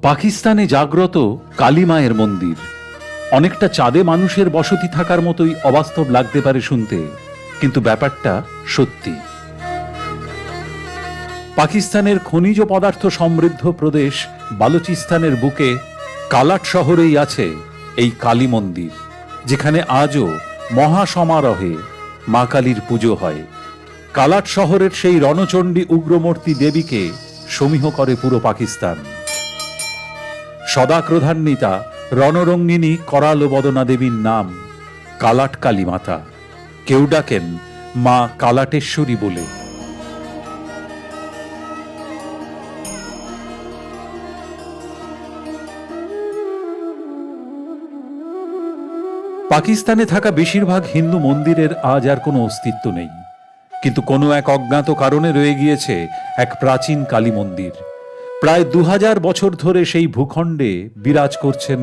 পাকিস্তানে জাগ্রত কালী মায়ের মন্দির অনেকটা চাঁদে মানুষের বসতি থাকার মতোই অবাস্তব লাগতে পারে শুনতে, কিন্তু ব্যাপারটা সত্যি। পাকিস্তানের খনিজ পদার্থ সমৃদ্ধ প্রদেশ বালুচিস্তানের বুকে কালাট শহরেই আছে এই কালী মন্দির, যেখানে আজও মহাসমারোহে মা কালীর পুজো হয়। কালাট শহরের সেই রণচণ্ডী উগ্রমূর্তি দেবীকে সমীহ করে পুরো পাকিস্তান। সদাক্রোধান্বিতা রণরঙ্গিনী করাল বদনা দেবীর নাম কালাট কালী মাতা। কেউ ডাকেন মা কালাটেশ্বরী বলে। পাকিস্তানে থাকা বেশিরভাগ হিন্দু মন্দিরের আজ আর কোনো অস্তিত্ব নেই, কিন্তু কোনো এক অজ্ঞাত কারণে রয়ে গিয়েছে এক প্রাচীন কালী মন্দির। প্রায় 2000 বছর ধরে সেই ভূখণ্ডে বিরাজ করছেন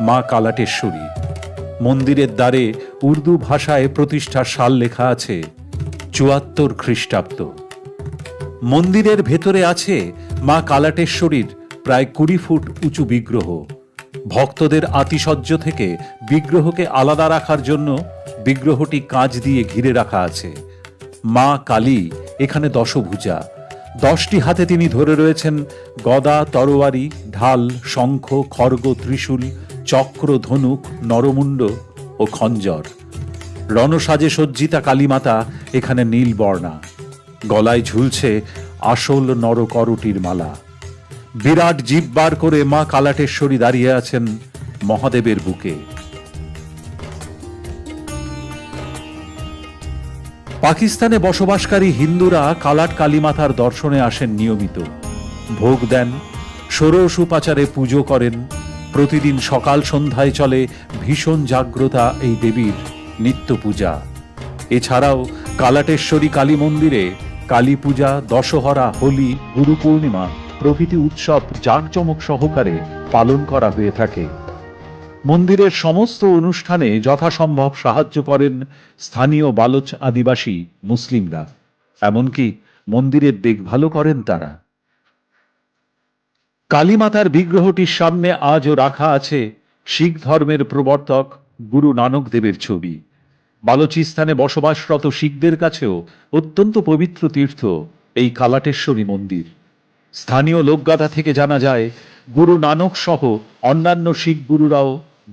মা কালাটেশ্বরী। মন্দিরের দ্বারে উর্দু ভাষায় প্রতিষ্ঠার সাল লেখা আছে 74 খ্রিস্টাব্দ। মন্দিরের ভেতরে আছে মা কালাটেশ্বরীর প্রায় 20 ফুট উঁচু বিগ্রহ। ভক্তদের আতিশয্য থেকে বিগ্রহকে আলাদা রাখার জন্য বিগ্রহটি কাঁচ দিয়ে ঘিরে রাখা আছে। মা কালী এখানে দশভুজা। 10টি হাতে তিনি ধরে রয়েছেন গদা, তরোয়ারি, ঢাল, শঙ্খ, খড়গ, ত্রিশূল, চক্র, ধনুক, নরমুণ্ড ও খঞ্জর। রণসাজে সজ্জিতা কালীমাতা এখানে নীলবর্ণা। গলায় ঝুলছে আসল নরকরটির মালা। বিরাট জিভ বার করে মা কালাটেশ্বরী দাঁড়িয়ে আছেন মহাদেবের বুকে। পাকিস্তানে বসবাসকারী হিন্দুরা কালাট কালীমাতার দর্শনে আসেন নিয়মিত, ভোগ দেন, ষোড়শ উপাচারে পুজো করেন। প্রতিদিন সকাল সন্ধ্যায় চলে ভীষণ জাগ্রতা এই দেবীর নিত্য পূজা। এছাড়াও কালাটেশ্বরী কালী মন্দিরে কালী পূজা, দশহরা, হোলি, গুরু পূর্ণিমা প্রভৃতি উৎসব জাঁকজমক সহকারে পালন করা হয়ে থাকে। মন্দিরের সমস্ত অনুষ্ঠানে যথাসম্ভব সাহায্য করেন স্থানীয় বালোচ আদিবাসী মুসলিমরা, এমনকি মন্দিরের দেখভালও করেন তারা। কালীমাতার বিগ্রহটির সামনে আজও রাখা আছে শিখ ধর্মের প্রবর্তক গুরু নানক দেবের ছবি। বালুচিস্তানে বসবাসরত শিখদের কাছেও অত্যন্ত পবিত্র তীর্থ এই কালাটেশ্বরী মন্দির। স্থানীয় লোকগাথা থেকে জানা যায়, গুরু নানক সহ অন্যান্য শিখ গুরুরাও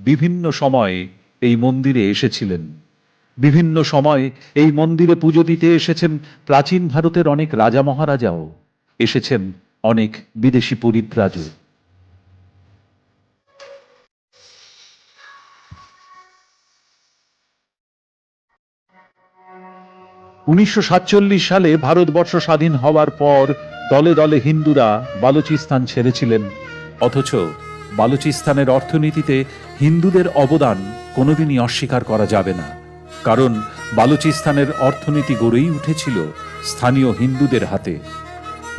বিভিন্ন সময়ে এই মন্দিরে এসেছিলেন। বিভিন্ন সময় এই মন্দিরে পুজো দিতে এসেছেন প্রাচীন ভারতের অনেক রাজা মহারাজাও, এসেছেন অনেক বিদেশি পরিব্রাজক। 1947 সালে ভারতবর্ষ স্বাধীন হওয়ার পর দলে দলে হিন্দুরা বালুচিস্তান ছেড়েছিলেন, অথচ বালুচিস্তানের অর্থনীতিতে হিন্দুদের অবদান কোনোদিনই অস্বীকার করা যাবে না। কারণ বালুচিস্তানের অর্থনীতি গড়েই উঠেছিল স্থানীয় হিন্দুদের হাতে।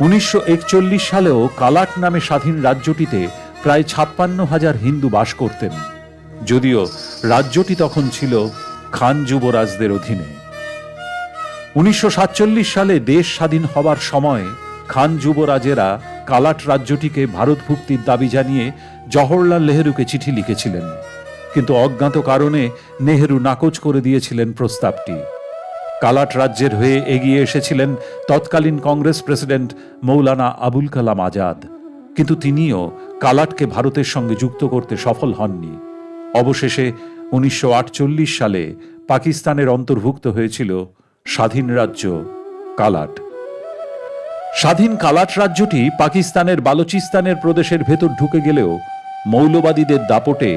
1941 সালেও কালাট নামে স্বাধীন রাজ্যটিতে প্রায় 56,000 হিন্দু বাস করতেন, যদিও রাজ্যটি তখন ছিল খান যুবরাজদের অধীনে। 1947 সালে দেশ স্বাধীন হবার সময় খান যুবরাজেরা কালাট রাজ্যটিকে ভারতভুক্তির দাবি জানিয়ে জওহরলাল নেহরুকে চিঠি লিখেছিলেন, কিন্তু অজ্ঞাত কারণে নেহরু নাকচ করে দিয়েছিলেন প্রস্তাবটি। কালাট রাজ্যের হয়ে এগিয়ে এসেছিলেন তৎকালীন কংগ্রেস প্রেসিডেন্ট মৌলানা আবুল কালাম আজাদ, কিন্তু তিনিও কালাটকে ভারতের সঙ্গে যুক্ত করতে সফল হননি। অবশেষে 1948 সালে পাকিস্তানের অন্তর্ভুক্ত হয়েছিল স্বাধীন রাজ্য কালাট। স্বাধীন কালাট রাজ্যটি পাকিস্তানের বালুচিস্তানের প্রদেশের ভেতর ঢুকে গেলেও মৌলবাদীদের দাপটে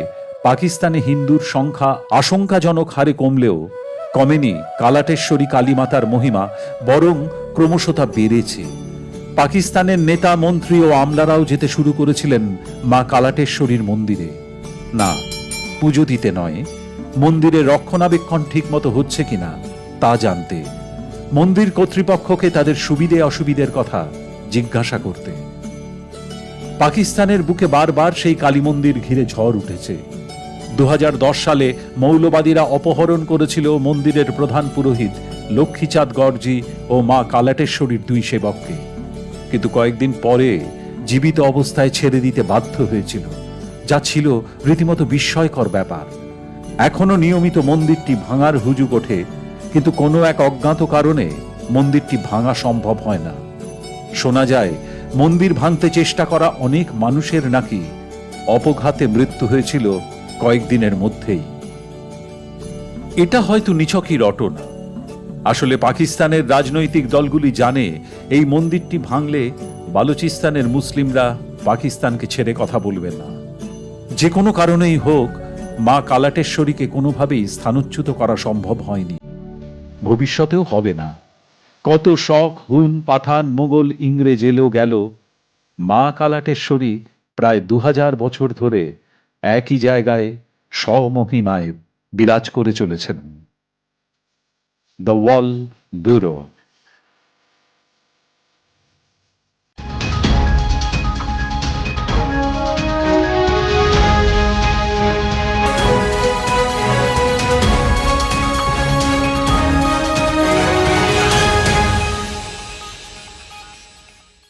পাকিস্তানে হিন্দুর সংখ্যা আশঙ্কাজনক হারে কমেনি কালাটেশ্বরী কালীমাতার মহিমা, বরং ক্রমশ তা বেড়েছে। পাকিস্তানের নেতা, মন্ত্রী ও আমলারাও যেতে শুরু করেছিলেন মা কালাটেশ্বরীর মন্দিরে, না পুজো দিতে নয়, মন্দিরের রক্ষণাবেক্ষণ ঠিক মতো হচ্ছে কিনা তা জানতে, মন্দির কর্তৃপক্ষকে তাদের সুবিধে অসুবিধের কথা জিজ্ঞাসা করতে। পাকিস্তানের বুকে বারবার সেই কালী মন্দির ঘিরে ঝড় উঠেছে। 2010 সালে মৌলবাদীরা অপহরণ করেছিল মন্দিরের প্রধান পুরোহিত লক্ষ্মীচাঁদ গড়জি ও মা কালাটেশ্বরীর 2 সেবককে, কিন্তু কয়েকদিন পরে জীবিত অবস্থায় ছেড়ে দিতে বাধ্য হয়েছিল, যা ছিল রীতিমতো বিস্ময়কর ব্যাপার। এখনো নিয়মিত মন্দিরটি ভাঙার হুজুগ ওঠে, কিন্তু কোনো এক অজ্ঞাত কারণে মন্দিরটি ভাঙা সম্ভব হয় না। শোনা যায় মন্দির ভাঙতে চেষ্টা করা অনেক মানুষের নাকি অপঘাতে মৃত্যু হয়েছিল কয়েকদিনের মধ্যেই। এটা হয়তো নিছকই রটনা। আসলে পাকিস্তানের রাজনৈতিক দলগুলি জানে এই মন্দিরটি ভাঙলে বালুচিস্তানের মুসলিমরা পাকিস্তানকে ছেড়ে কথা বলবে না। যে কোনো কারণেই হোক, মা কালাটেশ্বরীকে কোনোভাবেই স্থানচ্যুত করা সম্ভব হয়নি, ভবিষ্যতেও হবে না। কত শক, হুন, পাঠান, মোগল, ইংরেজ এলো গেল, মা কালাটেশ্বরী প্রায় 2000 বছর ধরে একই জায়গায় স্বমহিমায় বিরাজ করে চলেছেন। The wall bureau.